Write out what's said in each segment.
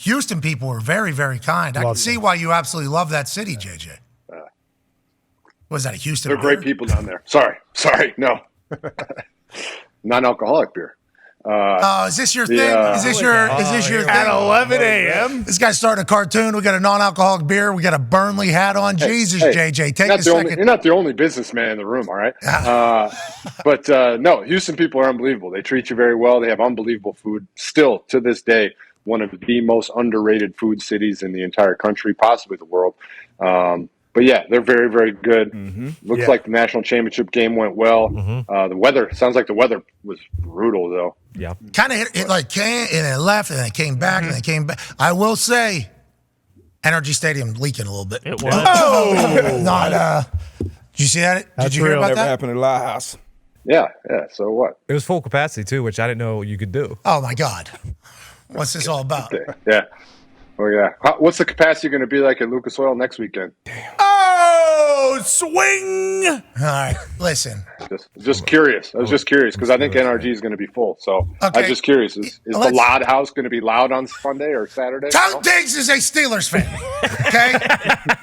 Houston people were very, very kind. I can see why you absolutely love that city, JJ. Was that a Houston They're beer? great people down there. Sorry, no. Non-alcoholic beer. Is this your thing? Is this your thing? At 11 a.m.? This guy's starting a cartoon. We got a non-alcoholic beer. We got a Burnley hat on. Jesus, JJ, take a second. You're not the only businessman in the room, all right? But no, Houston people are unbelievable. They treat you very well. They have unbelievable food. Still, to this day, one of the most underrated food cities in the entire country, possibly the world. But yeah, they're very, very good. Looks like the national championship game went well. The weather, sounds like the weather was brutal, though. Yeah. Kind of hit, it like came and it left and it came back and it came back. I will say, Energy Stadium leaking a little bit. It was. Did you see that? Did you hear about Never that? happened at Lighthouse. Yeah. So what? It was full capacity, too, which I didn't know you could do. Oh, my God. What's this all about? Yeah. Oh, yeah. What's the capacity going to be like at Lucas Oil next weekend? Oh, swing! All right, listen. Just curious. I was just curious because I think NRG is going to be full. So I'm just curious. Is the Loud House going to be loud on Sunday or Saturday? Tom Diggs is a Steelers fan. Okay,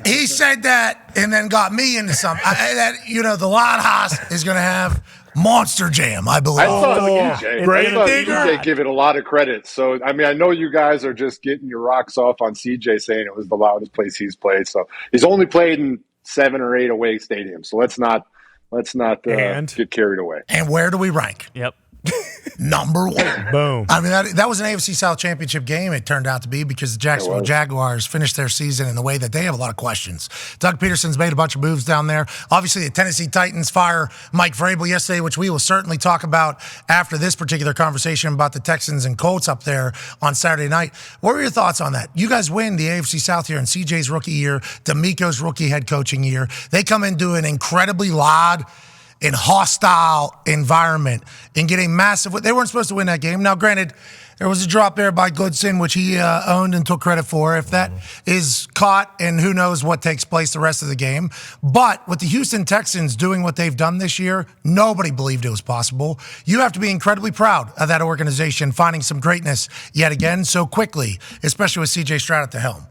he said that and then got me into something. The Loud House is going to have Monster Jam, I believe. I thought CJ give it a lot of credit. So, I mean, I know you guys are just getting your rocks off on CJ saying it was the loudest place he's played. So he's only played in 7 or 8 away stadiums. So let's not get carried away. And where do we rank? Yep. Number 1. Boom. I mean, that was an AFC South championship game, it turned out to be, because the Jacksonville Jaguars finished their season in the way that they have a lot of questions. Doug Peterson's made a bunch of moves down there. Obviously, the Tennessee Titans fire Mike Vrabel yesterday, which we will certainly talk about after this particular conversation about the Texans and Colts up there on Saturday night. What were your thoughts on that? You guys win the AFC South here in CJ's rookie year, D'Amico's rookie head coaching year. They come into an incredibly loud and hostile environment and get a massive – they weren't supposed to win that game. Now, granted, there was a drop there by Goodson, which he owned and took credit for. If that is caught, and who knows what takes place the rest of the game. But with the Houston Texans doing what they've done this year, nobody believed it was possible. You have to be incredibly proud of that organization finding some greatness yet again so quickly, especially with C.J. Stroud at the helm.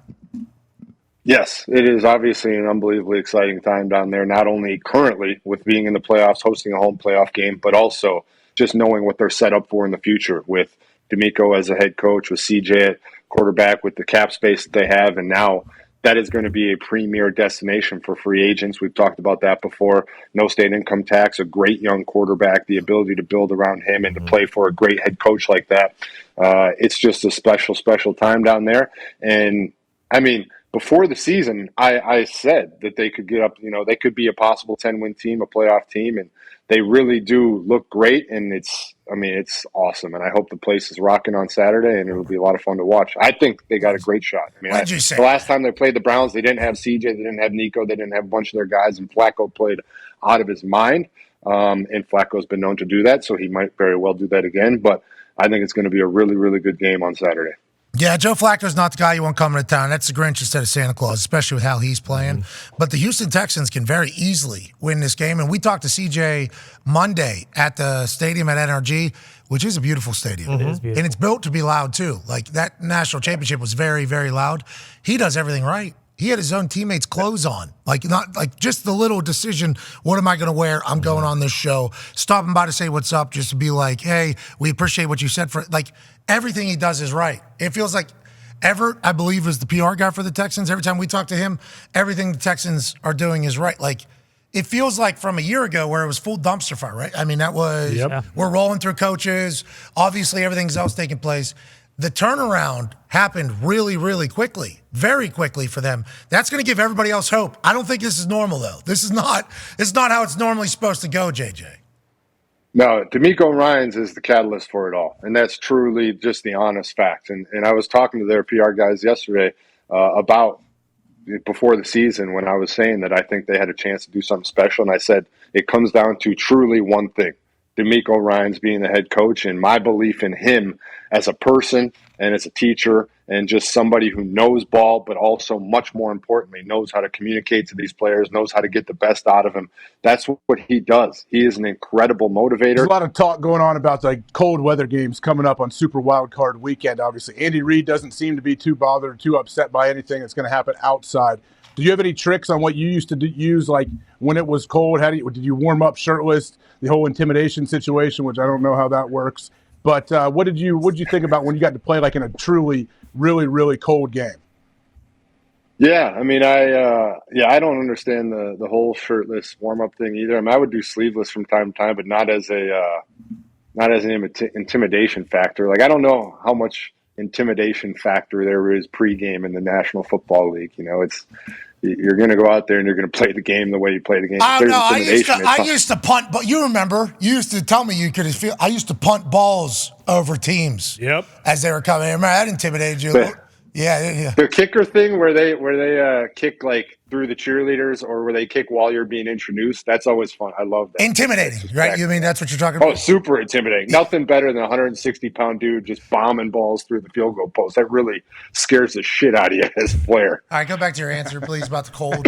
Yes, it is obviously an unbelievably exciting time down there, not only currently with being in the playoffs, hosting a home playoff game, but also just knowing what they're set up for in the future with D'Amico as a head coach, with CJ at quarterback, with the cap space that they have. And now that is going to be a premier destination for free agents. We've talked about that before. No state income tax, a great young quarterback, the ability to build around him and to play for a great head coach like that. It's just a special, special time down there. And I mean, before the season, I said that they could get up, they could be a possible 10-win team, a playoff team, and they really do look great, and it's awesome. And I hope the place is rocking on Saturday, and it'll be a lot of fun to watch. I think they got a great shot. I mean, What'd you say? The last time they played the Browns, they didn't have CJ, they didn't have Nico, they didn't have a bunch of their guys, and Flacco played out of his mind. And Flacco's been known to do that, so he might very well do that again. But I think it's going to be a really, really good game on Saturday. Yeah, Joe Flacco's not the guy you want coming to town. That's the Grinch instead of Santa Claus, especially with how he's playing. But the Houston Texans can very easily win this game. And we talked to CJ Monday at the stadium at NRG, which is a beautiful stadium. It is beautiful. And it's built to be loud, too. Like, that national championship was very, very loud. He does everything right. He had his own teammates' clothes on. Not just the little decision, what am I going to wear? I'm going on this show. Stopping by to say what's up, just to be like, hey, we appreciate what you said. Everything he does is right. It feels like Everett, I believe, is the PR guy for the Texans. Every time we talk to him, everything the Texans are doing is right. It feels like from a year ago where it was full dumpster fire, right? I mean, that was, we're rolling through coaches. Obviously, everything's else taking place. The turnaround happened really, really quickly, very quickly for them. That's going to give everybody else hope. I don't think this is normal, though. This is not how it's normally supposed to go, JJ. No, D'Amico Ryans is the catalyst for it all, and that's truly just the honest fact. And I was talking to their PR guys yesterday about before the season when I was saying that I think they had a chance to do something special, and I said it comes down to truly one thing. D'Amico Ryans being the head coach and my belief in him as a person and as a teacher and just somebody who knows ball, but also much more importantly, knows how to communicate to these players, knows how to get the best out of them. That's what he does. He is an incredible motivator. There's a lot of talk going on about like cold weather games coming up on Super Wild Card Weekend. Obviously, Andy Reid doesn't seem to be too bothered or too upset by anything that's going to happen outside. Do you have any tricks on what you used to use, like when it was cold? Did you warm up shirtless? The whole intimidation situation, which I don't know how that works. But what did you think about when you got to play like in a truly, really, really cold game? Yeah, I mean, I don't understand the whole shirtless warm up thing either. I mean, I would do sleeveless from time to time, but not as an intimidation factor. Like, I don't know how much intimidation factor there is pregame in the National Football League. You know, you're going to go out there and you're going to play the game the way you play the game. I don't know. I used to punt, but you remember, you used to tell me you could feel. I used to punt balls over teams. Yep. As they were coming. Remember, that intimidated you. Yeah. The kicker thing where they kick like through the cheerleaders, or where they kick while you're being introduced, that's always fun. I love that. Intimidating, right? You mean that's what you're talking about? Oh, super intimidating. Nothing better than a 160-pound dude just bombing balls through the field goal post. That really scares the shit out of you as a player. All right, go back to your answer, please, about the cold.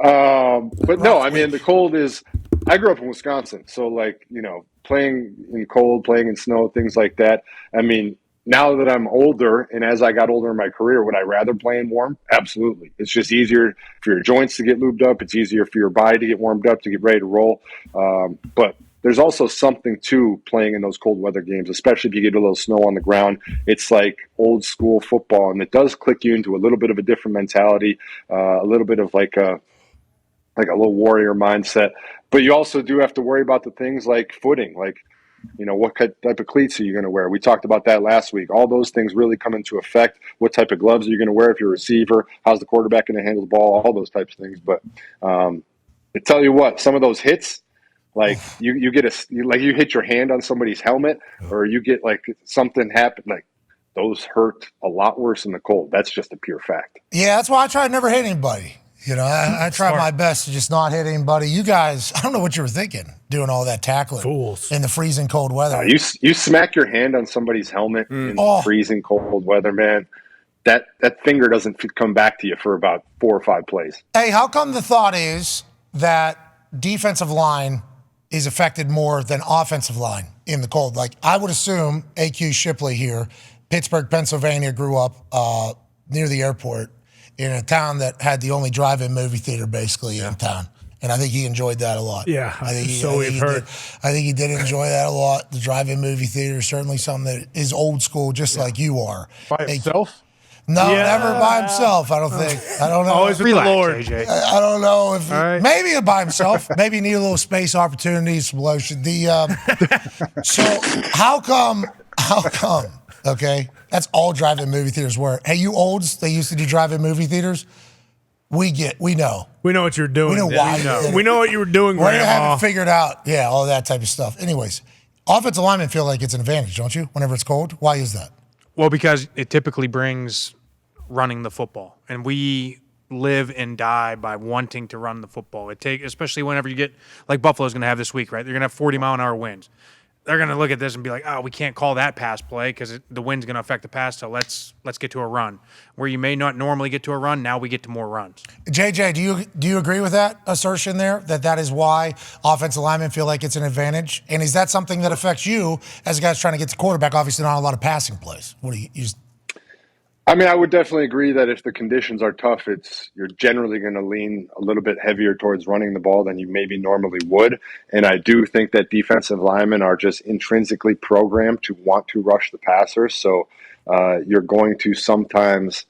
But no, I mean, the cold is – I grew up in Wisconsin, so, like, you know, playing in cold, playing in snow, things like that. I mean – now that I'm older, and as I got older in my career, would I rather play in warm? Absolutely. It's just easier for your joints to get lubed up. It's easier for your body to get warmed up, to get ready to roll. But there's also something to playing in those cold weather games, especially if you get a little snow on the ground. It's like old school football, and it does click you into a little bit of a different mentality, a little bit of like a little warrior mindset. But you also do have to worry about the things like footing, like, you know, what type of cleats are you going to wear? We talked about that last week. All those things really come into effect. What type of gloves are you going to wear if you're a receiver? How's the quarterback going to handle the ball? All those types of things. But I tell you what, some of those hits, like you hit your hand on somebody's helmet, or you get like something happen, like those hurt a lot worse in the cold. That's just a pure fact. Yeah, that's why I try to never hit anybody. You know, I try my best to just not hit anybody. You guys, I don't know what you were thinking doing all that tackling. Fools. In the freezing cold weather. You smack your hand on somebody's helmet in freezing cold weather, man. That finger doesn't come back to you for about 4 or 5 plays. Hey, how come the thought is that defensive line is affected more than offensive line in the cold? Like, I would assume AQ Shipley here, Pittsburgh, Pennsylvania, grew up near the airport, in a town that had the only drive-in movie theater basically in town. And I think he enjoyed that a lot. Yeah, I think he did enjoy that a lot. The drive-in movie theater is certainly something that is old school, just like you are. By himself? No, never by himself, I don't think. I don't know. Always with the Lord. AJ. I don't know if right. maybe by himself. Maybe need a little space opportunities, some lotion. So how come, okay? That's all drive-in movie theaters were. Hey, you olds, they used to do drive-in movie theaters. We know. We know what you're doing. We know why. We know what you were doing, We Grandma. haven't figured out, all that type of stuff. Anyways, offensive linemen feel like it's an advantage, don't you, whenever it's cold? Why is that? Well, because it typically brings running the football. And we live and die by wanting to run the football. Especially whenever you get, like Buffalo's going to have this week, right? They're going to have 40-mile-an-hour winds. They're going to look at this and be like, oh, we can't call that pass play because the wind's going to affect the pass, so let's get to a run. Where you may not normally get to a run, now we get to more runs. JJ, do you agree with that assertion there, that is why offensive linemen feel like it's an advantage? And is that something that affects you as a guy trying to get to quarterback? Obviously not a lot of passing plays. What do you use? I mean, I would definitely agree that if the conditions are tough, you're generally going to lean a little bit heavier towards running the ball than you maybe normally would. And I do think that defensive linemen are just intrinsically programmed to want to rush the passer. So you're going to sometimes,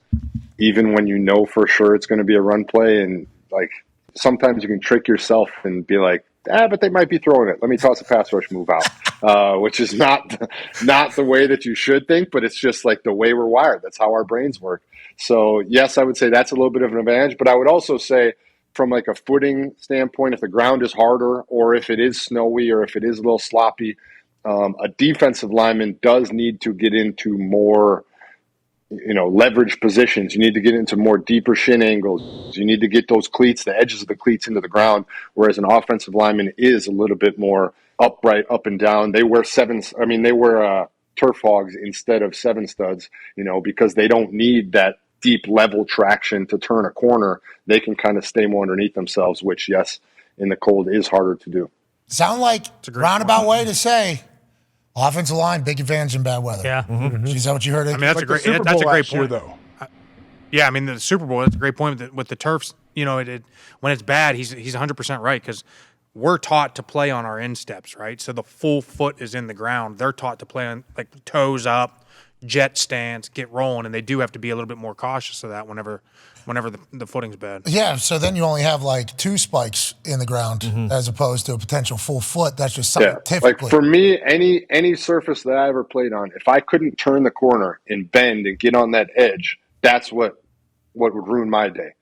even when you know for sure it's going to be a run play, and like sometimes you can trick yourself and be like, but they might be throwing it. Let me toss a pass rush move out, which is not the way that you should think, but it's just like the way we're wired. That's how our brains work. So, yes, I would say that's a little bit of an advantage. But I would also say from like a footing standpoint, if the ground is harder or if it is snowy or if it is a little sloppy, a defensive lineman does need to get into more leverage positions. You need to get into more deeper shin angles. You need to get those cleats, the edges of the cleats into the ground, whereas an offensive lineman is a little bit more upright, up and down. They wear turf hogs instead of 7 studs, because they don't need that deep level traction to turn a corner. They can kind of stay more underneath themselves, which, yes, in the cold is harder to do. Sound like roundabout way to say offensive line, big advantage in bad weather. Yeah. Is that what you heard? I mean, that's a great point. Though. Yeah, I mean, the Super Bowl, that's a great point with the turfs. When it's bad, he's 100% right, because we're taught to play on our insteps, right? So the full foot is in the ground. They're taught to play on, like, toes up, jet stance, get rolling, and they do have to be a little bit more cautious of that whenever the footing's bad. Yeah, so then you only have like 2 spikes in the ground as opposed to a potential full foot. That's just scientifically. Like for me, any surface that I ever played on, if I couldn't turn the corner and bend and get on that edge, that's what would ruin my day.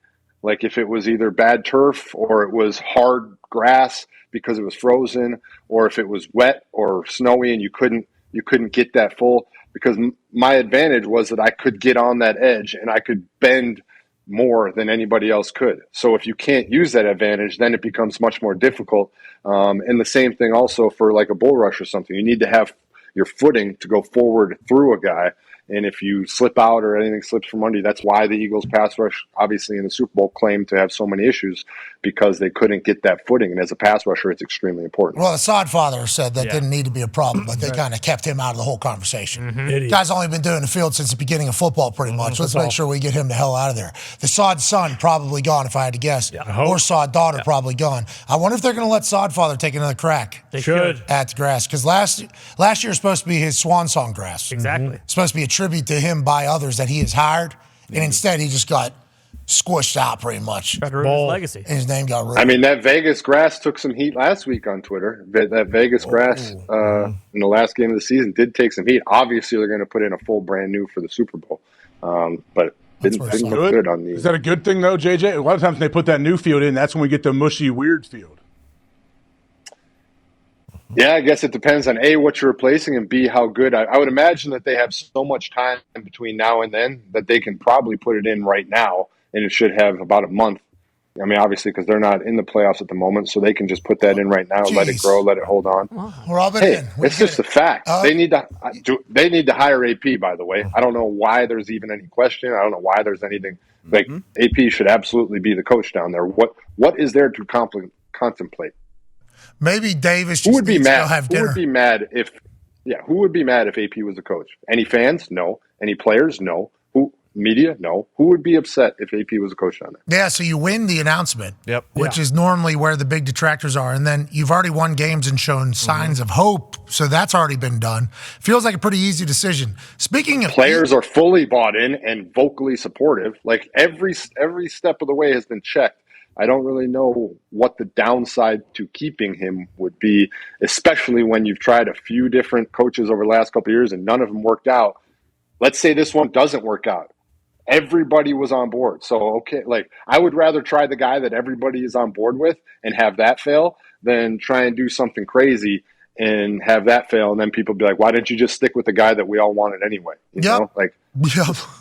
Like if it was either bad turf or it was hard grass because it was frozen, or if it was wet or snowy and you couldn't get that full, because my advantage was that I could get on that edge and I could bend more than anybody else could. So if you can't use that advantage, then it becomes much more difficult. And the same thing also for like a bull rush or something. You need to have your footing to go forward through a guy. And if you slip out or anything slips from under you, that's why the Eagles pass rush, obviously in the Super Bowl, claimed to have so many issues, because they couldn't get that footing. And as a pass rusher, it's extremely important. Well, the sod father said that didn't need to be a problem, but they kind of kept him out of the whole conversation. Guy's only been doing the field since the beginning of football, pretty much. Let's make sure we get him the hell out of there. The sod son probably gone, if I had to guess, or sod daughter probably gone. I wonder if they're going to let sod father take another crack. They should. At the grass, because last year is supposed to be his swan song grass. Exactly. It's supposed to be a tribute to him by others that he has hired, and instead he just got squished out pretty much. Tried to ruin his legacy. And his name got ruined. I mean, that Vegas grass took some heat last week on Twitter. That Vegas grass in the last game of the season did take some heat. Obviously, they're going to put in a full brand new for the Super Bowl, but didn't look good on the. Is that a good thing though, JJ? A lot of times when they put that new field in, that's when we get the mushy, weird field. Yeah, I guess it depends on A, what you're replacing, and B, how good. I would imagine that they have so much time between now and then that they can probably put it in right now, and it should have about a month. I mean, obviously, because they're not in the playoffs at the moment, so they can just put that in right now, let it grow, let it hold on. We're all in. It's just a fact. They need to hire AP, by the way. I don't know why there's even any question. I don't know why there's anything. Like, AP should absolutely be the coach down there. What is there to contemplate? Maybe Davis just who would be needs mad? to go have dinner. Who would be mad if AP was the coach? Any fans? No. Any players? No. Media? No. Who would be upset if AP was a coach down there? Yeah, so you win the announcement, which is normally where the big detractors are, and then you've already won games and shown signs of hope, so that's already been done. Feels like a pretty easy decision. Speaking of players are fully bought in and vocally supportive. Like every step of the way has been checked. I don't really know what the downside to keeping him would be, especially when you've tried a few different coaches over the last couple of years and none of them worked out. Let's say this one doesn't work out. Everybody was on board. So, okay, like I would rather try the guy that everybody is on board with and have that fail than try and do something crazy and have that fail. And then people be like, why didn't you just stick with the guy that we all wanted anyway? You know? Like,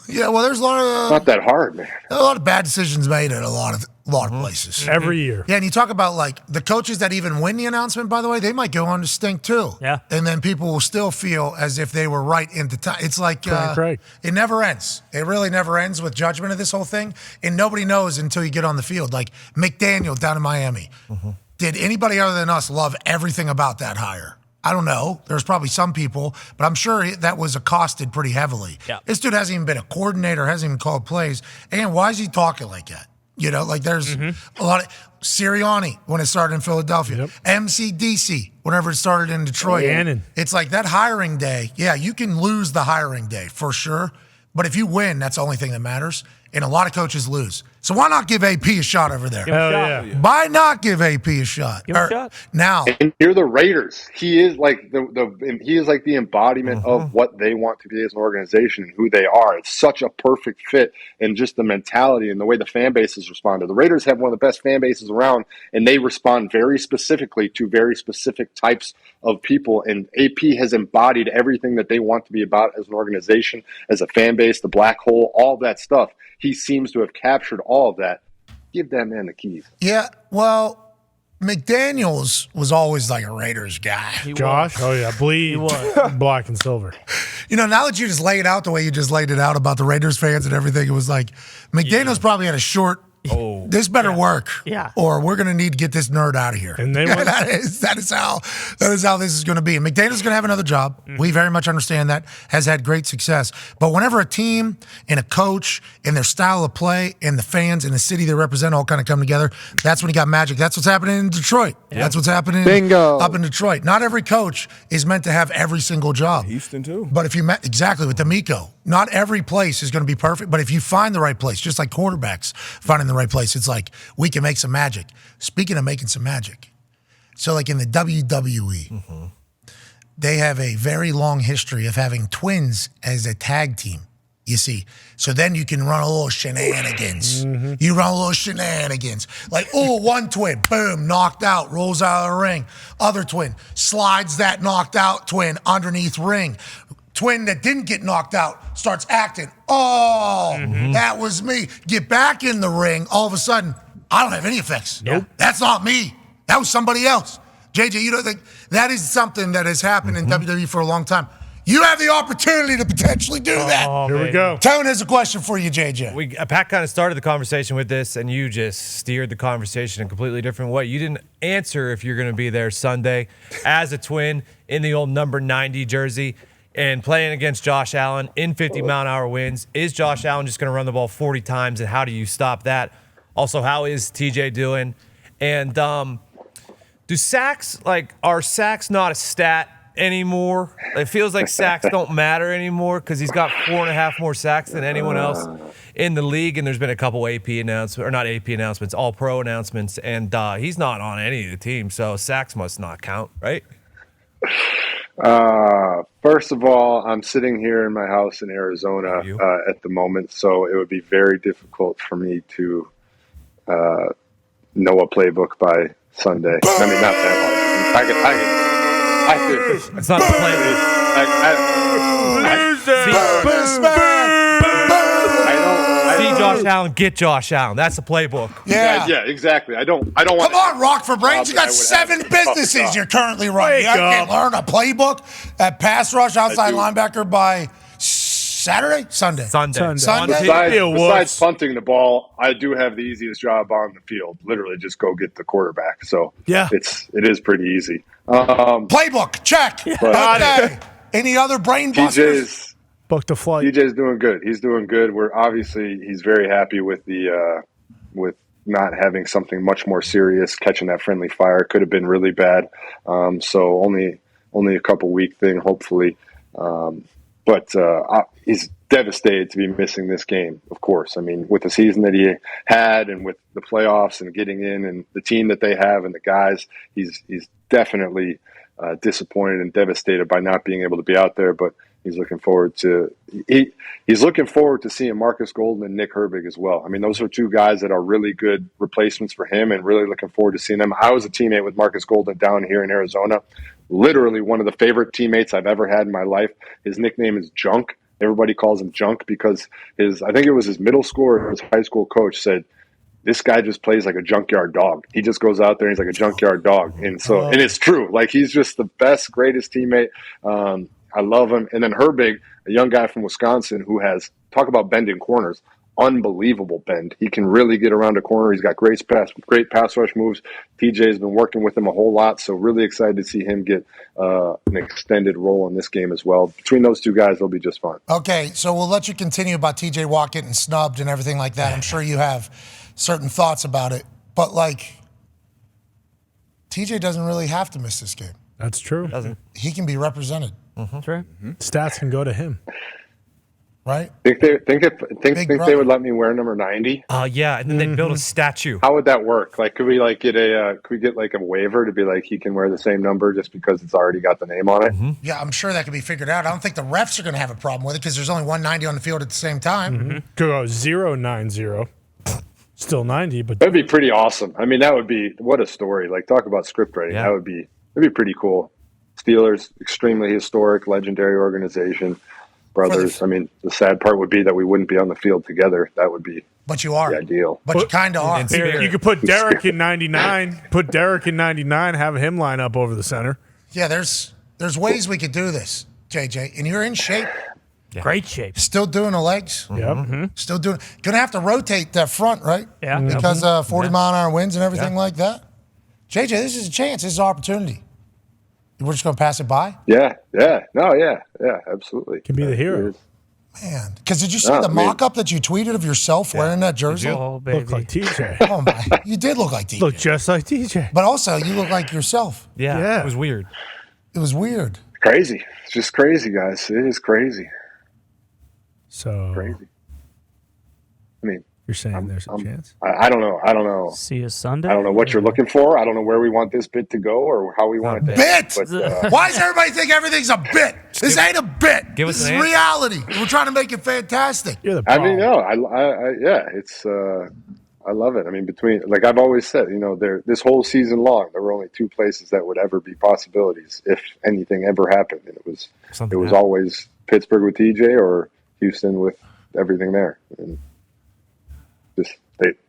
yeah, well, there's a lot of... It's not that hard, man. A lot of bad decisions made at a lot of places. Every year. Yeah, and you talk about, like, the coaches that even win the announcement, by the way, they might go on to stink, too. Yeah. And then people will still feel as if they were right in the time. It's like, it never ends. It really never ends with judgment of this whole thing. And nobody knows until you get on the field. Like, McDaniel down in Miami. Did anybody other than us love everything about that hire? I don't know. There's probably some people, but I'm sure that was accosted pretty heavily. Yeah. This dude hasn't even been a coordinator, hasn't even called plays. And why is he talking like that? You know, like there's a lot of Sirianni when it started in Philadelphia, MCDC whenever it started in Detroit. It's like that hiring day. Yeah, you can lose the hiring day for sure. But if you win, that's the only thing that matters. And a lot of coaches lose. So why not give AP a shot over there? Why not give AP a shot? Give him a shot. Now, and you're the Raiders. He is like the embodiment of what they want to be as an organization and who they are. It's such a perfect fit, and just the mentality and the way the fan bases responded. The Raiders have one of the best fan bases around, and they respond very specifically to very specific types of people. And AP has embodied everything that they want to be about as an organization, as a fan base, the black hole, all that stuff. He seems to have captured all of that. Give that man the keys. Yeah, well, McDaniels was always like a Raiders guy. Josh? Oh, yeah. Bleed black and silver. Now that you just lay it out the way you just laid it out about the Raiders fans and everything, it was like McDaniels probably had a short. Oh, this better work. Yeah. Or we're going to need to get this nerd out of here. And they went, that is how this is going to be. And McDaniel's going to have another job. We very much understand that. Has had great success. But whenever a team and a coach and their style of play and the fans and the city they represent all kind of come together, that's when you got magic. That's what's happening in Detroit. Yeah. That's what's happening up in Detroit. Not every coach is meant to have every single job. Houston too. But if you exactly with D'Amico, not every place is going to be perfect. But if you find the right place, just like quarterbacks finding the right place, it's like we can make some magic. Speaking of making some magic, so like in the WWE, they have a very long history of having twins as a tag team. You see, so then you can run a little shenanigans. You run a little shenanigans. Like, one twin, boom, knocked out, rolls out of the ring. Other twin slides that knocked out twin underneath ring. Twin that didn't get knocked out starts acting. That was me. Get back in the ring. All of a sudden, I don't have any effects. Nope. That's not me. That was somebody else. JJ, you don't think that is something that has happened in WWE for a long time. You have the opportunity to potentially do that. Here we go. Tone has a question for you, JJ. Pat kind of started the conversation with this, and you just steered the conversation in a completely different way. You didn't answer if you're going to be there Sunday as a twin in the old number 90 jersey and playing against Josh Allen in 50-mile-an-hour winds. Is Josh Allen just going to run the ball 40 times, and how do you stop that? Also, how is TJ doing? And do sacks, are sacks not a stat anymore? It feels like sacks don't matter anymore because he's got 4.5 more sacks than anyone else in the league, and there's been a couple AP announcements, or not AP announcements, all-pro announcements, and he's not on any of the teams, so sacks must not count, right? First of all, I'm sitting here in my house in Arizona at the moment, so it would be very difficult for me to know a playbook by Sunday. I mean, not that hard. I could. It's not a playbook. See Josh Allen, get Josh Allen. That's the playbook. Yeah, exactly. I don't want. Come on, Rock for Brains. You got 7 businesses you're currently running. You can't learn a playbook at pass rush outside linebacker by Saturday? Sunday. Besides punting the ball, I do have the easiest job on the field. Literally, just go get the quarterback. So it is pretty easy. Playbook check. Okay. Any other brain busters? Booked a flight. DJ's doing good. He's doing good. He's very happy with the with not having something much more serious. Catching that friendly fire could have been really bad. So only a couple week thing, hopefully. But he's devastated to be missing this game, of course. I mean, with the season that he had and with the playoffs and getting in and the team that they have and the guys, he's definitely disappointed and devastated by not being able to be out there. But he's looking forward to seeing Marcus Golden and Nick Herbig as well. I mean, those are 2 guys that are really good replacements for him, and really looking forward to seeing them. I was a teammate with Marcus Golden down here in Arizona. Literally one of the favorite teammates I've ever had in my life. His nickname is Junk. Everybody calls him Junk because I think it was his middle school or his high school coach said, this guy just plays like a junkyard dog. He just goes out there and he's like a junkyard dog. And so, and it's true. Like, he's just the best, greatest teammate. I love him. And then Herbig, a young guy from Wisconsin who has, talk about bending corners, unbelievable bend. He can really get around a corner. He's got great pass rush moves. TJ has been working with him a whole lot, so really excited to see him get an extended role in this game as well. Between those 2 guys, they'll be just fine. Okay, so we'll let you continue about TJ Watt getting snubbed and everything like that. I'm sure you have certain thoughts about it, but TJ doesn't really have to miss this game. That's true. He can be represented. That's right. Stats can go to him. Right? Think they would let me wear number 90? Yeah, and then they'd build a statue. How would that work? Could we get a waiver to be like he can wear the same number just because it's already got the name on it? Yeah, I'm sure that could be figured out. I don't think the refs are going to have a problem with it because there's only 190 on the field at the same time. Could go 090. Still 90, but that'd be pretty awesome. I mean, that would be what a story. Talk about script writing. Yeah. That'd be pretty cool. Steelers, extremely historic, legendary organization. brothers. I mean, the sad part would be that we wouldn't be on the field together. That would be but you are the ideal. But you kind of are. You could put Derek in 99. Put Derek in 99. Have him line up over the center. Yeah, there's ways we could do this, JJ, and you're in shape. Yeah. Great shape. Still doing the legs. Yep. Mm-hmm. Still doing. Gonna have to rotate that front, right? Yeah. Because 40-mile-an-hour winds and everything like that. JJ, this is a chance. This is an opportunity. We're just gonna pass it by. Yeah, absolutely. Can be the hero. Man, because did you see the mock-up that you tweeted of yourself wearing that jersey? Oh, baby. Look like TJ. Oh my, you did look like TJ. Look just like TJ. But also, you look like yourself. Yeah. It was weird. It was weird. Crazy. It's just crazy, guys. It is crazy. So crazy. I mean, you're saying there's a chance? I don't know. See you Sunday. I don't know what you're looking for. I don't know where we want this bit to go or how we want it. Bit. But, why does everybody think everything's a bit? This ain't a bit. Give us this an is answer. reality. We're trying to make it fantastic. You're the I problem. mean, no, it's. I love it. I mean, like I've always said, this whole season long, there were only two places that would ever be possibilities if anything ever happened, and it was always Pittsburgh with TJ or Houston with everything there, and just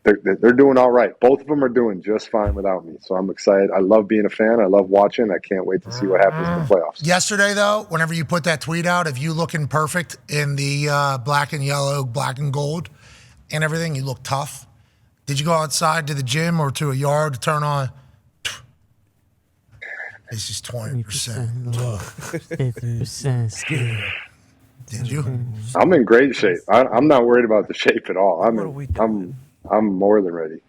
they're doing all right. Both of them are doing just fine without me, so I'm excited. I love being a fan. I love watching. I can't wait to see what happens in the playoffs. Yesterday, though, whenever you put that tweet out of you looking perfect in the black and yellow, black and gold, and everything, you look tough. Did you go outside to the gym or to a yard to turn on? This is 20%. 50% skin. Did you? I'm in great shape. I'm not worried about the shape at all. I'm more than ready.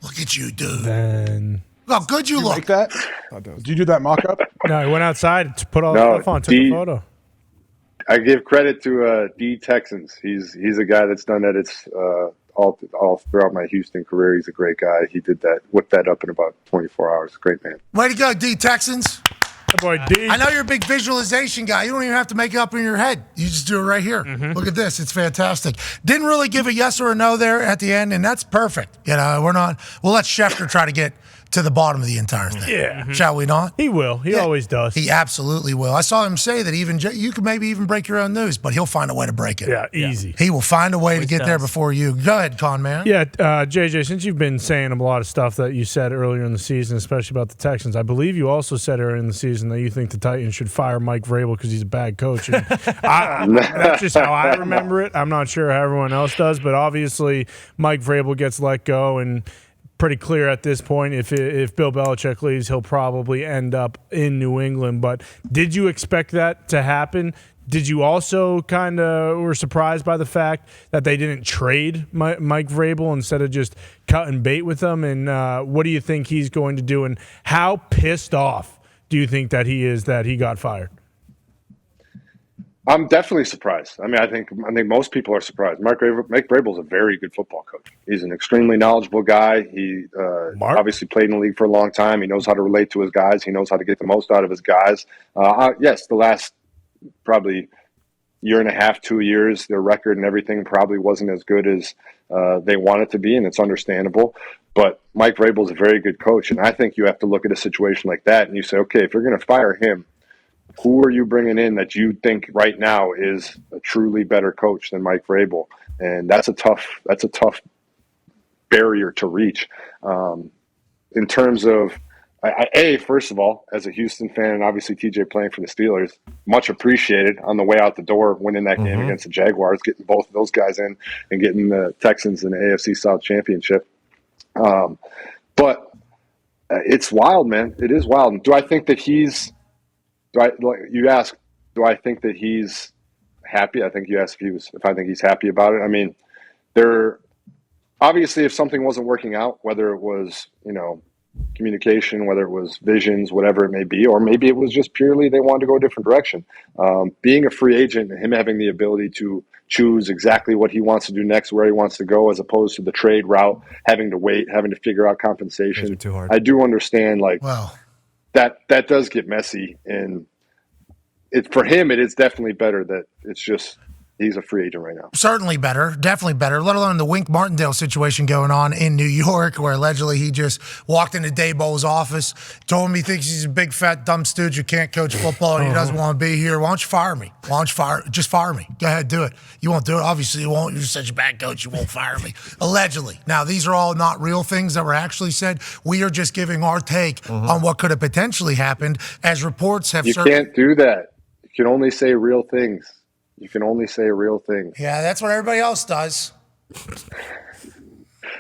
Look at you, dude. Then Look how good you look. Like that? Did you do that mock-up? no, he went outside to put all the stuff on, took a photo. I give credit to D Texans. He's a guy that's done edits all throughout my Houston career. He's a great guy. He did that, whipped that up in about 24 hours. Great man. Way to go, D Texans. That boy D. I know you're a big visualization guy. You don't even have to make it up in your head. You just do it right here. Look at this. It's fantastic. Didn't really give a yes or a no there at the end, and that's perfect. We'll let Schefter try to get to the bottom of the entire thing. Yeah. Shall we not? He will. He always does. He absolutely will. I saw him say that you could maybe even break your own news, but he'll find a way to break it. Yeah, easy. He will find a way to get there before you. Go ahead, Con Man. Yeah, JJ, since you've been saying a lot of stuff that you said earlier in the season, especially about the Texans, I believe you also said earlier in the season that you think the Titans should fire Mike Vrabel because he's a bad coach. And that's just how I remember it. I'm not sure how everyone else does, but obviously Mike Vrabel gets let go, and pretty clear at this point if Bill Belichick leaves, he'll probably end up in New England. But did you expect that to happen? Did you also kind of were surprised by the fact that they didn't trade Mike Vrabel instead of just cutting bait with him? And what do you think he's going to do? And how pissed off do you think that he is that he got fired? I'm definitely surprised. I mean, I think most people are surprised. Mike Vrabel is a very good football coach. He's an extremely knowledgeable guy. He obviously played in the league for a long time. He knows how to relate to his guys. He knows how to get the most out of his guys. Yes, the last probably year and a half, 2 years, their record and everything probably wasn't as good as they want it to be, and it's understandable. But Mike Vrabel is a very good coach, and I think you have to look at a situation like that and you say, okay, if you're going to fire him, who are you bringing in that you think right now is a truly better coach than Mike Vrabel? And that's a tough barrier to reach. In terms of, first of all, as a Houston fan, and obviously TJ playing for the Steelers, much appreciated on the way out the door, winning that game against the Jaguars, getting both of those guys in and getting the Texans in the AFC South Championship. But it's wild, man. It is wild. Do I think that you ask, do I think that he's happy? I think you asked if I think he's happy about it. I mean, obviously if something wasn't working out, whether it was, communication, whether it was visions, whatever it may be, or maybe it was just purely they wanted to go a different direction. Being a free agent and him having the ability to choose exactly what he wants to do next, where he wants to go, as opposed to the trade route, having to wait, having to figure out compensation. Too hard. I do understand, that does get messy, and for him, it is definitely better that it's just he's a free agent right now. Certainly better, definitely better, let alone the Wink Martindale situation going on in New York, where allegedly he just walked into Daboll's office, told him he thinks he's a big, fat, dumb stooge who can't coach football and he doesn't want to be here. Why don't you fire me? Just fire me. Go ahead, do it. You won't do it. Obviously, you won't. You're such a bad coach. You won't fire me. Allegedly. Now, these are all not real things that were actually said. We are just giving our take on what could have potentially happened, as reports have. You can't do that. You can only say real things. You can only say real things. Yeah, that's what everybody else does.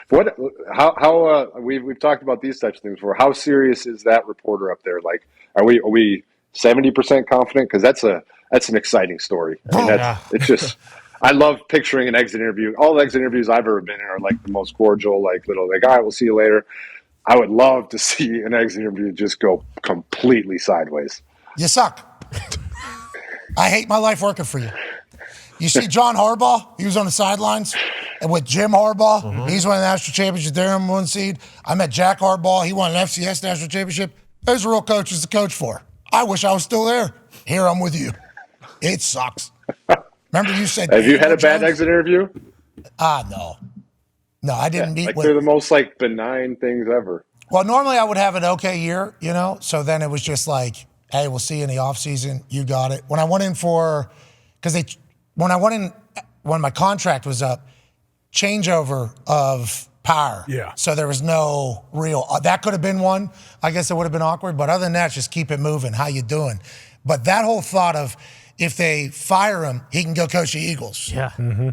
We've talked about these types of things before. How serious is that reporter up there? Like, are we 70% confident? Because that's an exciting story. I mean, it's just. I love picturing an exit interview. All the exit interviews I've ever been in are like the most cordial, like all right, we'll see you later. I would love to see an exit interview just go completely sideways. You suck. I hate my life working for you. You see John Harbaugh? He was on the sidelines with Jim Harbaugh. He's won the national championship there in one seed. I met Jack Harbaugh. He won an FCS national championship. Those are real coaches to coach for. I wish I was still there. Here I'm with you. It sucks. Remember you said. Have you had a bad exit interview? No. No, I didn't meet with. They're the most like benign things ever. Well, normally I would have an okay year, so then it was just like, hey, we'll see you in the offseason. You got it. When I went in when my contract was up, changeover of power. Yeah. So there was no real, that could have been one. I guess it would have been awkward. But other than that, just keep it moving. How you doing? But that whole thought of, if they fire him, he can go coach the Eagles. Yeah.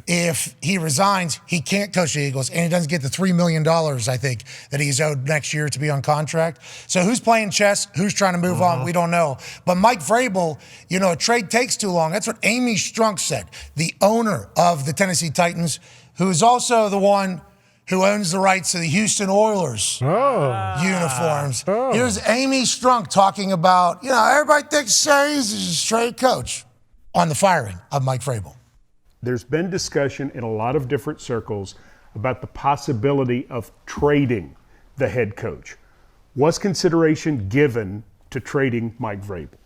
If he resigns, he can't coach the Eagles, and he doesn't get the $3 million, I think, that he's owed next year to be on contract. So who's playing chess? Who's trying to move on? We don't know. But Mike Vrabel, a trade takes too long. That's what Amy Strunk said, the owner of the Tennessee Titans, who is also the one who owns the rights to the Houston Oilers uniforms. Here's Amy Strunk talking about, everybody thinks Say's is a straight coach on the firing of Mike Vrabel. There's been discussion in a lot of different circles about the possibility of trading the head coach. Was consideration given to trading Mike Vrabel?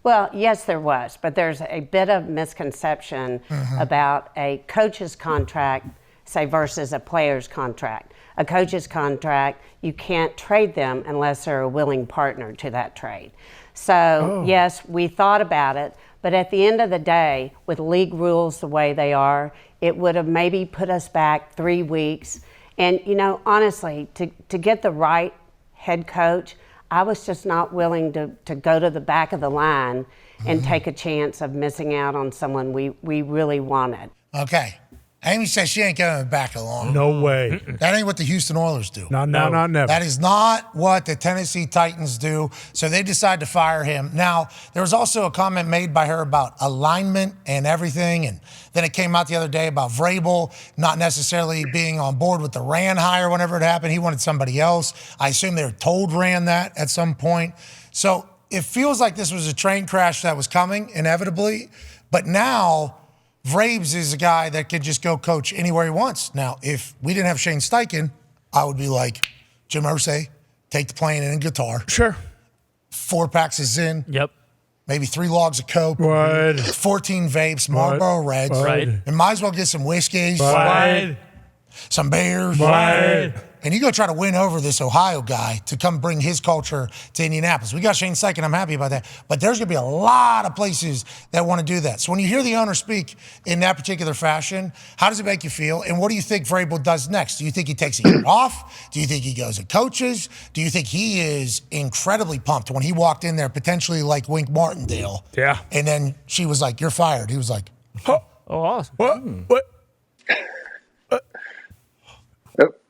Well, yes, there was, but there's a bit of misconception about a coach's contract, say, versus a player's contract. A coach's contract, you can't trade them unless they're a willing partner to that trade. So, yes, we thought about it, but at the end of the day, with league rules the way they are, it would have maybe put us back 3 weeks. And, honestly, to get the right head coach, I was just not willing to go to the back of the line and take a chance of missing out on someone we really wanted. Okay. Amy says she ain't going back along. No way. That ain't what the Houston Oilers do. Not never. That is not what the Tennessee Titans do. So they decide to fire him. Now, there was also a comment made by her about alignment and everything. And then it came out the other day about Vrabel not necessarily being on board with the Rand hire whenever it happened. He wanted somebody else. I assume they were told Rand that at some point. So it feels like this was a train crash that was coming, inevitably. But now Vrabes is a guy that could just go coach anywhere he wants. Now, if we didn't have Shane Steichen, I would be like, Jim Irsay, take the plane and guitar. Sure. 4 packs of Zyn. Yep. Maybe 3 logs of Coke. Right. 14 vapes, Marlboro Reds. Right. And might as well get some whiskeys. Right. Some beers. Right. And you go try to win over this Ohio guy to come bring his culture to Indianapolis. We got Shane Steichen. I'm happy about that. But there's going to be a lot of places that want to do that. So when you hear the owner speak in that particular fashion, how does it make you feel? And what do you think Vrabel does next? Do you think he takes a year off? Do you think he goes and coaches? Do you think he is incredibly pumped when he walked in there, potentially like Wink Martindale? Yeah. And then she was like, "You're fired." He was like, Oh, awesome. What?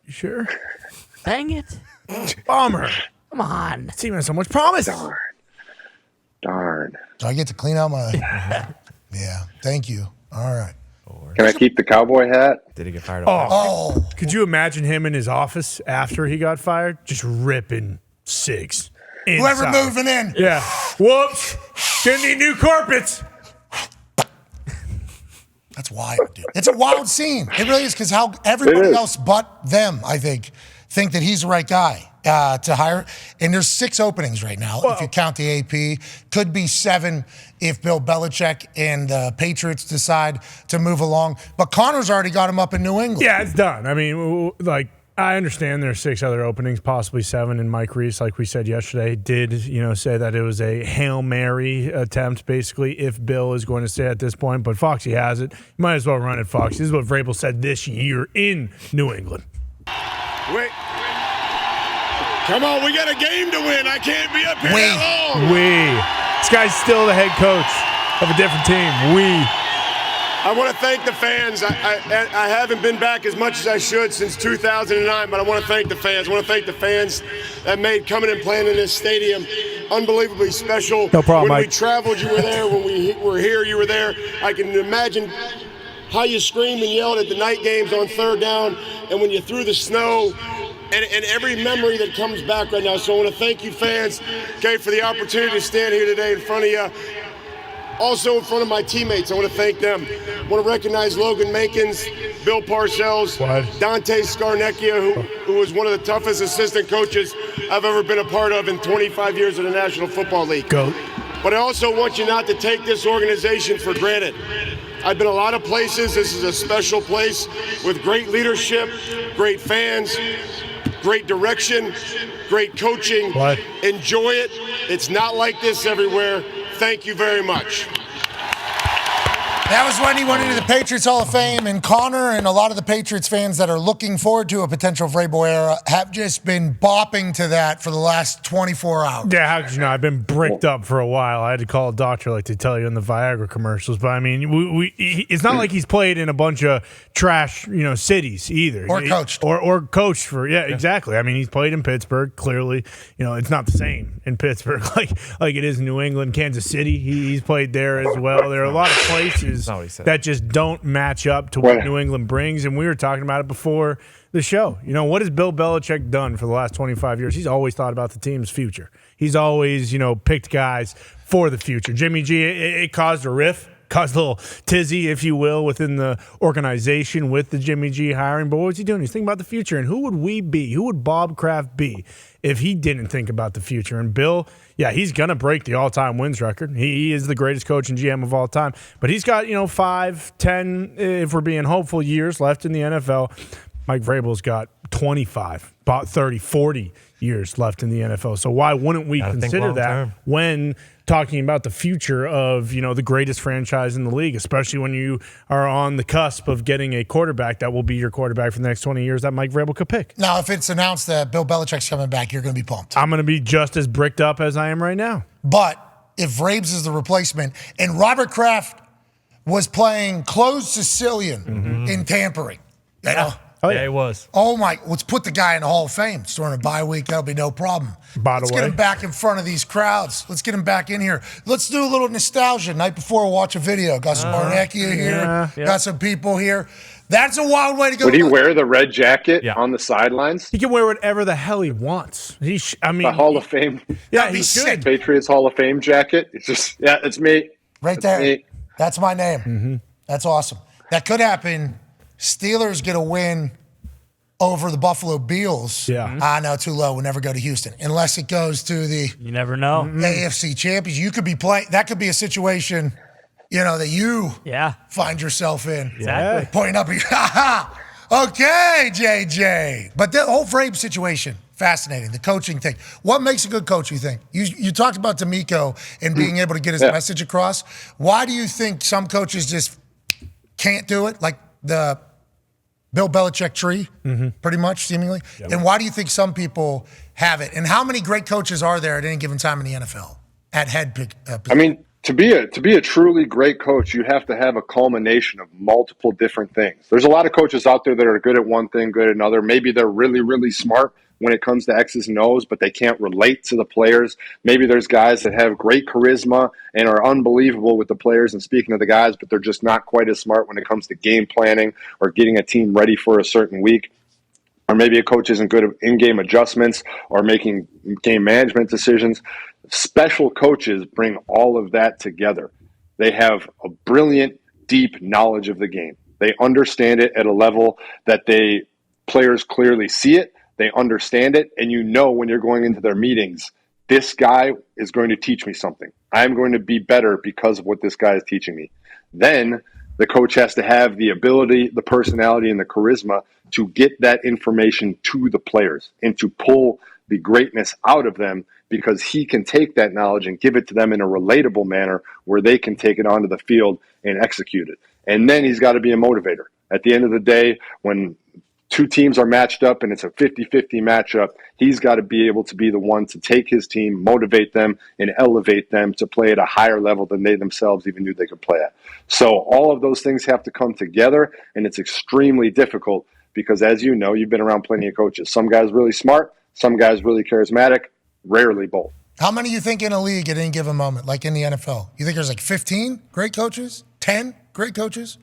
You sure? Dang it. Bummer. Come on. Team has so much promise. Darn. "Do I get to clean out my?" Yeah. Thank you. All right. Can I keep the cowboy hat? Did he get fired? Oh. Could you imagine him in his office after he got fired? Just ripping cigs. Whoever inside. moving in. Yeah. Whoops. Gonna need new carpets. That's wild, dude. It's a wild scene. It really is, because how everybody else but them, I think that he's the right guy. to hire. And there's 6 openings right now, if you count the AP. Could be 7 if Bill Belichick and the Patriots decide to move along. But Connor's already got him up in New England. Yeah, it's done. I mean, like, I understand there's 6 other openings, possibly 7, and Mike Reese, like we said yesterday, did say that it was a Hail Mary attempt, basically, if Bill is going to stay at this point. But Foxy has it. You might as well run it, Foxy. This is what Vrabel said this year in New England. Wait. Come on, we got a game to win. I can't be up here that long. This guy's still the head coach of a different team. I want to thank the fans. I haven't been back as much as I should since 2009, but I want to thank the fans. I want to thank the fans that made coming and playing in this stadium unbelievably special. No problem, When Mike. we traveled, you were there. When we were here, you were there. I can imagine how you screamed and yelled at the night games on 3rd down, and when you threw the snow, and every memory that comes back right now. So I want to thank you, fans, okay, for the opportunity to stand here today in front of you. Also in front of my teammates, I want to thank them. I want to recognize Logan Mankins, Bill Parcells, Dante Scarnecchia, who was one of the toughest assistant coaches I've ever been a part of in 25 years of the National Football League. Go. But I also want you not to take this organization for granted. I've been a lot of places. This is a special place with great leadership, great fans, great direction, great coaching. Enjoy it. It's not like this everywhere. Thank you very much. That was when he went into the Patriots Hall of Fame, and Connor and a lot of the Patriots fans that are looking forward to a potential Vrabel era have just been bopping to that for the last 24 hours. Yeah, how could you know? I've been bricked up for a while. I had to call a doctor like they tell you in the Viagra commercials. But, I mean, it's not like he's played in a bunch of trash, cities either. Or coached. Or coached for, exactly. I mean, he's played in Pittsburgh, clearly. It's not the same in Pittsburgh like it is in New England. Kansas City, he's played there as well. There are a lot of places that just don't match up to what New England brings. And we were talking about it before the show. What has Bill Belichick done for the last 25 years? He's always thought about the team's future. He's always, picked guys for the future. Jimmy G, it caused a rift, caused a little tizzy, if you will, within the organization with the Jimmy G hiring. But what was he doing? He's thinking about the future. And who would we be? Who would Bob Kraft be if he didn't think about the future? And Bill, he's going to break the all-time wins record. He is the greatest coach and GM of all time. But he's got, 5, 10, if we're being hopeful, years left in the NFL. Mike Vrabel's got 25, about 30, 40 years left in the NFL. So why wouldn't we consider that when talking about the future of, the greatest franchise in the league, especially when you are on the cusp of getting a quarterback that will be your quarterback for the next 20 years that Mike Vrabel could pick? Now, if it's announced that Bill Belichick's coming back, you're going to be pumped. I'm going to be just as bricked up as I am right now. But if Vrabes is the replacement, and Robert Kraft was playing closed Sicilian in tampering, Yeah, he was. Oh, my. Let's put the guy in the Hall of Fame. It's during a bye week. That'll be no problem. Let's get him back in front of these crowds. Let's get him back in here. Let's do a little nostalgia. Night before, we'll watch a video. Got some Barnecchia here. Got some people here. That's a wild way to go. Would he wear the red jacket on the sidelines? He can wear whatever the hell he wants. The Hall of Fame. Yeah, he's good. Patriots Hall of Fame jacket. It's just, it's me. Right there. Me. That's my name. Mm-hmm. That's awesome. That could happen. Steelers get a win over the Buffalo Bills. Yeah. No, too low. We'll never go to Houston. Unless it goes to the You never know. AFC champions. You could be playing. That could be a situation, that you find yourself in. Exactly. Pointing up. Okay, JJ. But the whole Vrabel situation, fascinating. The coaching thing. What makes a good coach, you think? You talked about D'Amico and being able to get his message across. Why do you think some coaches just can't do it? Like the Bill Belichick tree, pretty much, seemingly. Yep. And why do you think some people have it? And how many great coaches are there at any given time in the NFL at head pick? To be a truly great coach, you have to have a culmination of multiple different things. There's a lot of coaches out there that are good at one thing, good at another. Maybe they're really, really smart when it comes to X's and O's, but they can't relate to the players. Maybe there's guys that have great charisma and are unbelievable with the players and speaking to the guys, but they're just not quite as smart when it comes to game planning or getting a team ready for a certain week. Or maybe a coach isn't good at in-game adjustments or making game management decisions. Special coaches bring all of that together. They have a brilliant, deep knowledge of the game. They understand it at a level that players clearly see it. They understand it, and when you're going into their meetings, this guy is going to teach me something. I'm going to be better because of what this guy is teaching me. Then the coach has to have the ability, the personality, and the charisma to get that information to the players and to pull the greatness out of them, because he can take that knowledge and give it to them in a relatable manner where they can take it onto the field and execute it. And then he's got to be a motivator. At the end of the day, when two teams are matched up and it's a 50-50 matchup, he's got to be able to be the one to take his team, motivate them, and elevate them to play at a higher level than they themselves even knew they could play at. So all of those things have to come together, and it's extremely difficult because, as you know, you've been around plenty of coaches. Some guys really smart, some guys really charismatic, rarely both. How many you think in a league at any given moment, like in the NFL? You think there's like 15 great coaches? 10 great coaches?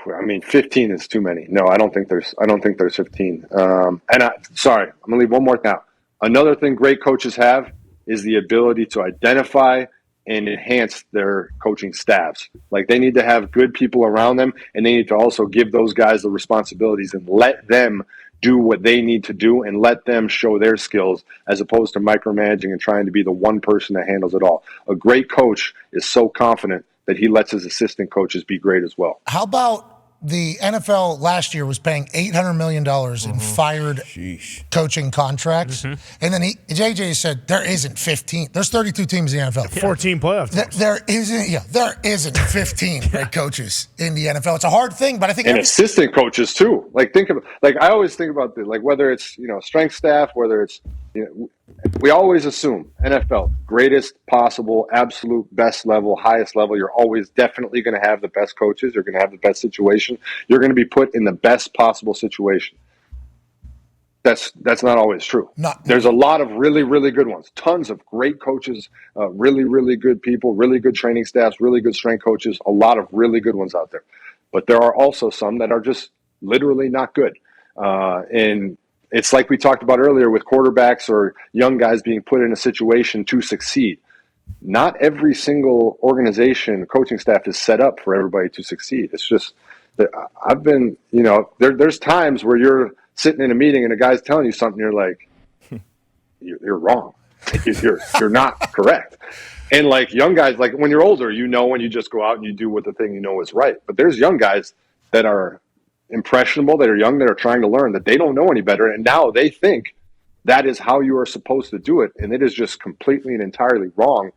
I mean, 15 is too many. No, I don't think there's 15. I'm gonna leave one more thing out. Another thing great coaches have is the ability to identify and enhance their coaching staffs. Like, they need to have good people around them, and they need to also give those guys the responsibilities and let them do what they need to do and let them show their skills, as opposed to micromanaging and trying to be the one person that handles it all. A great coach is so confident that he lets his assistant coaches be great as well. How about the NFL last year was paying $800 million in fired coaching contracts. And then JJ said there isn't 15. There's 32 teams in the NFL. 14 playoff teams. There isn't 15 great coaches in the NFL. It's a hard thing, but I think assistant coaches too. I always think about whether it's strength staff, whether it's we always assume NFL, greatest possible, absolute best level, highest level. You're always definitely going to have the best coaches. You're going to have the best situation. You're going to be put in the best possible situation. That's not always true. There's a lot of really, really good ones. Tons of great coaches, really, really good people, really good training staffs, really good strength coaches. A lot of really good ones out there. But there are also some that are just literally not good. And it's like we talked about earlier with quarterbacks or young guys being put in a situation to succeed. Not every single organization, coaching staff is set up for everybody to succeed. It's just that I've been, there's times where you're sitting in a meeting and a guy's telling you something, you're like, you're wrong. You're not correct. And young guys, when you're older, when you just go out and you do what the thing is right. But there's young guys that are impressionable, that are young, that are trying to learn, that they don't know any better, and now they think that is how you are supposed to do it, and it is just completely and entirely wrong,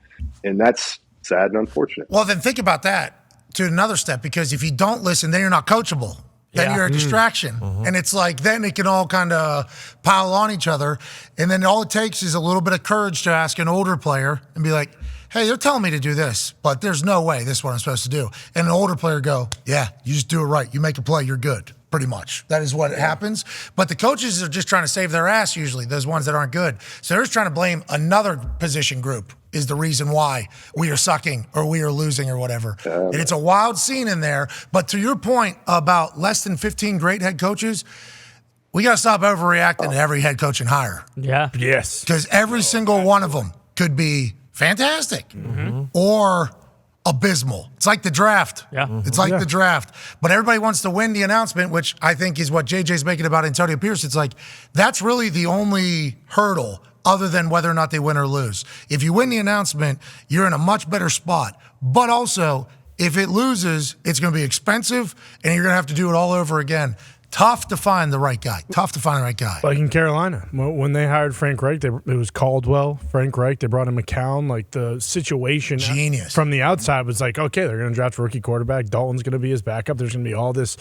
and that's sad and unfortunate. Well, then think about that to another step, because if you don't listen, then you're not coachable. Then you're a distraction. And it's then it can all kind of pile on each other, and then all it takes is a little bit of courage to ask an older player and be like, hey, they're telling me to do this, but there's no way this is what I'm supposed to do. And an older player go, yeah, you just do it right. You make a play, you're good, pretty much. That is what happens. But the coaches are just trying to save their ass usually, those ones that aren't good. So they're just trying to blame another position group is the reason why we are sucking or we are losing or whatever. And it's a wild scene in there. But to your point about less than 15 great head coaches, we got to stop overreacting to every head coaching hire. Yeah. Yes. Because every single one of them could be fantastic or abysmal. It's like the draft. It's like the draft. But everybody wants to win the announcement, which I think is what JJ's making about Antonio Pierce. It's that's really the only hurdle other than whether or not they win or lose. If you win the announcement, you're in a much better spot. But also, if it loses, it's going to be expensive and you're going to have to do it all over again. Tough to find the right guy. Like in Carolina, when they hired Frank Reich, it was Caldwell, Frank Reich. They brought in McCown. The situation from the outside was okay, they're going to draft a rookie quarterback. Dalton's going to be his backup. There's going to be all this,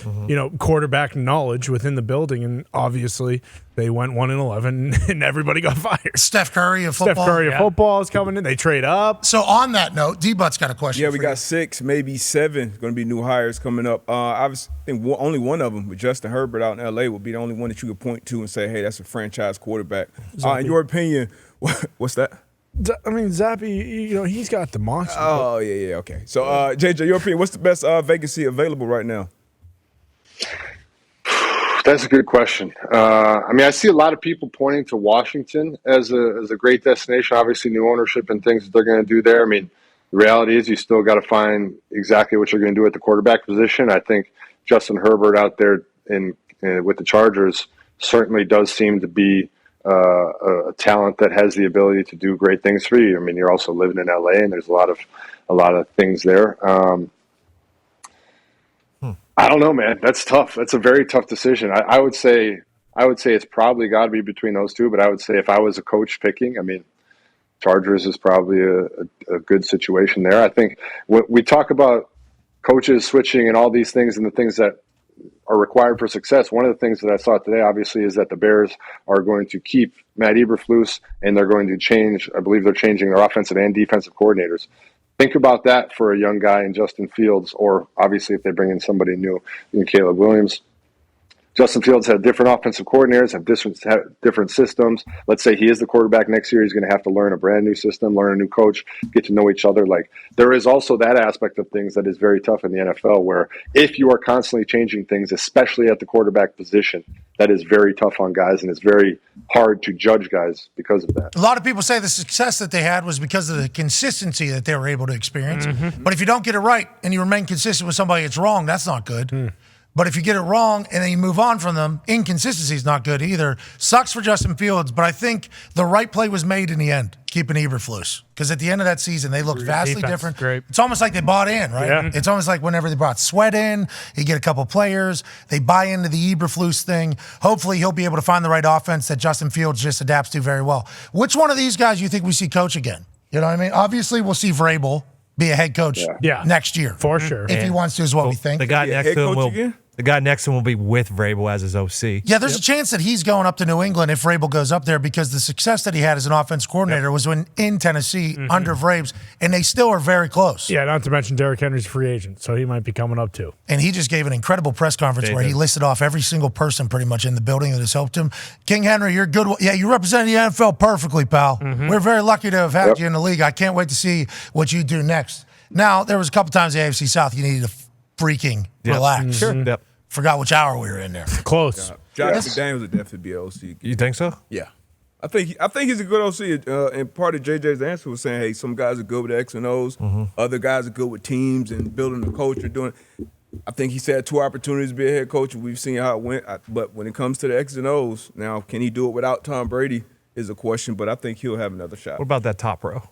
quarterback knowledge within the building, and obviously they went 1-11, and everybody got fired. Steph Curry of football is coming in. They trade up. So on that note, D-But's got a question. Yeah, we got 6, maybe 7 going to be new hires coming up. I think only one of them, with Justin Herbert out in L.A., will be the only one that you could point to and say, hey, that's a franchise quarterback. In your opinion, what's that? I mean, Zappy, he's got the monster. Oh, yeah, okay. So, JJ, your opinion, what's the best vacancy available right now? That's a good question. I see a lot of people pointing to Washington as a great destination. Obviously, new ownership and things that they're going to do there. The reality is you still got to find exactly what you're going to do at the quarterback position. I think Justin Herbert out there with the Chargers certainly does seem to be a talent that has the ability to do great things for you. I mean, you're also living in LA, and there's a lot of things there. I don't know, man. That's tough. That's a very tough decision. I would say it's probably got to be between those two. But I would say if I was a coach picking, I mean, Chargers is probably a good situation there. I think when we talk about coaches switching and all these things and the things that are required for success, one of the things that I saw today, obviously, is that the Bears are going to keep Matt Eberflus, and they're going to change. I believe they're changing their offensive and defensive coordinators. Think about that for a young guy in Justin Fields, or obviously if they bring in somebody new in Caleb Williams. Justin Fields had different offensive coordinators, have different systems. Let's say he is the quarterback next year. He's going to have to learn a brand new system, learn a new coach, get to know each other. Like, there is also that aspect of things that is very tough in the NFL, where if you are constantly changing things, especially at the quarterback position, that is very tough on guys, and it's very hard to judge guys because of that. A lot of people say the success that they had was because of the consistency that they were able to experience. But if you don't get it right and you remain consistent with somebody that's wrong, that's not good. But if you get it wrong and then you move on from them, inconsistency is not good either. Sucks for Justin Fields, but I think the right play was made in the end, keeping Eberflus. Because at the end of that season, they looked vastly different. Great. It's almost like they bought in, right? Yeah. It's almost like whenever they brought Sweat in, you get a couple players, they buy into the Eberflus thing. Hopefully he'll be able to find the right offense that Justin Fields just adapts to very well. Which one of these guys do you think we see coach again? You know what I mean? Obviously, we'll see Vrabel be a head coach next year. For sure. If he wants to, is what we think. The guy next to him will. The guy next to him will be with Vrabel as his OC. Yeah, there's a chance that he's going up to New England if Vrabel goes up there, because the success that he had as an offense coordinator was when in Tennessee under Vrabes, and they still are very close. Yeah, not to mention Derrick Henry's a free agent, so he might be coming up too. And he just gave an incredible press conference where he listed off every single person pretty much in the building that has helped him. King Henry, you're good. Yeah, you represent the NFL perfectly, pal. We're very lucky to have had you in the league. I can't wait to see what you do next. Now, there was a couple times in the AFC South you needed to freaking relax. Sure. Forgot which hour we were in there. Close. Josh McDaniels would definitely be an OC. You think so? Yeah. I think he's a good OC. And part of JJ's answer was saying, hey, some guys are good with X and O's. Other guys are good with teams and building the culture. I think he's had 2 opportunities to be a head coach, and we've seen how it went. But when it comes to the X and O's, now, can he do it without Tom Brady is a question, but I think he'll have another shot. What about that top row?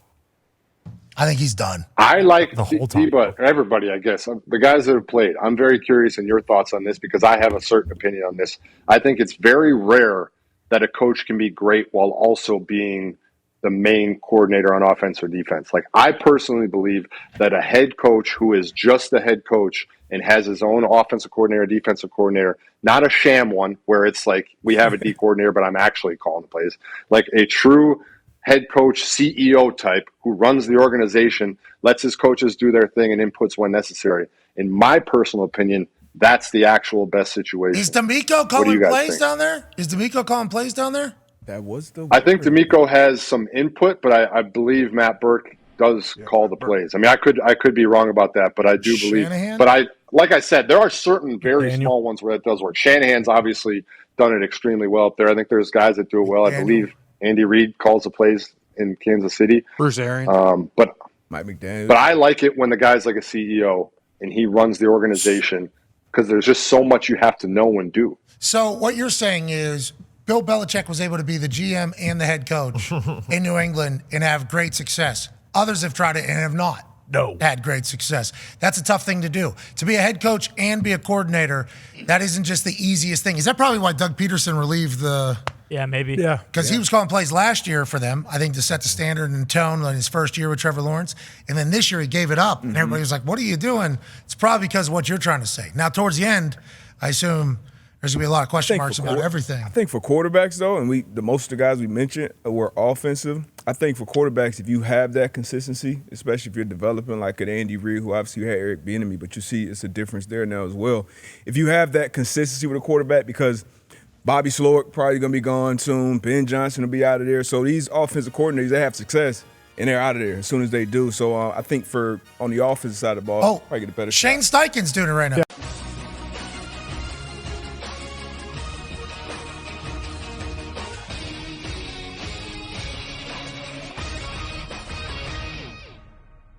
I think he's done. I like the whole time. But everybody, I guess, the guys that have played. I'm very curious in your thoughts on this, because I have a certain opinion on this. I think it's very rare that a coach can be great while also being the main coordinator on offense or defense. Like, I personally believe that a head coach who is just the head coach and has his own offensive coordinator, defensive coordinator, not a sham one where it's like we have a D coordinator, but I'm actually calling the plays, like a true head coach, CEO type who runs the organization, lets his coaches do their thing and inputs when necessary. In my personal opinion, that's the actual best situation. Is D'Amico calling plays down there? Is D'Amico calling plays down there? That was the. I think D'Amico has some input, but I believe Matt Burke does call the plays. I mean, I could be wrong about that, but I do believe. But like I said, there are certain very small ones where it does work. Shanahan's obviously done it extremely well up there. I think there's guys that do it well. I believe Andy Reid calls the plays in Kansas City. Bruce Arians. But Mike McDaniels. But I like it when the guy's like a CEO and he runs the organization, because there's just so much you have to know and do. So what you're saying is Bill Belichick was able to be the GM and the head coach in New England and have great success. Others have tried it and have not had great success. That's a tough thing to do. To be a head coach and be a coordinator, that isn't just the easiest thing. Is that probably why Doug Peterson relieved the... Yeah, maybe. Yeah. Because he was calling plays last year for them, I think, to set the standard and tone in his first year with Trevor Lawrence. And then this year he gave it up. And everybody was like, what are you doing? It's probably because of what you're trying to say. Now, towards the end, I assume there's going to be a lot of question marks about everything. I think for quarterbacks, though, and most of the guys we mentioned were offensive. I think for quarterbacks, if you have that consistency, especially if you're developing like an Andy Reid, who obviously you had Eric Bieniemy, but you see it's a difference there now as well. If you have that consistency with a quarterback, because Bobby Slowick probably going to be gone soon. Ben Johnson will be out of there. So these offensive coordinators, they have success, and they're out of there as soon as they do. So I think on the offensive side of the ball, probably get a better Shane shot. Steichen's doing it right now.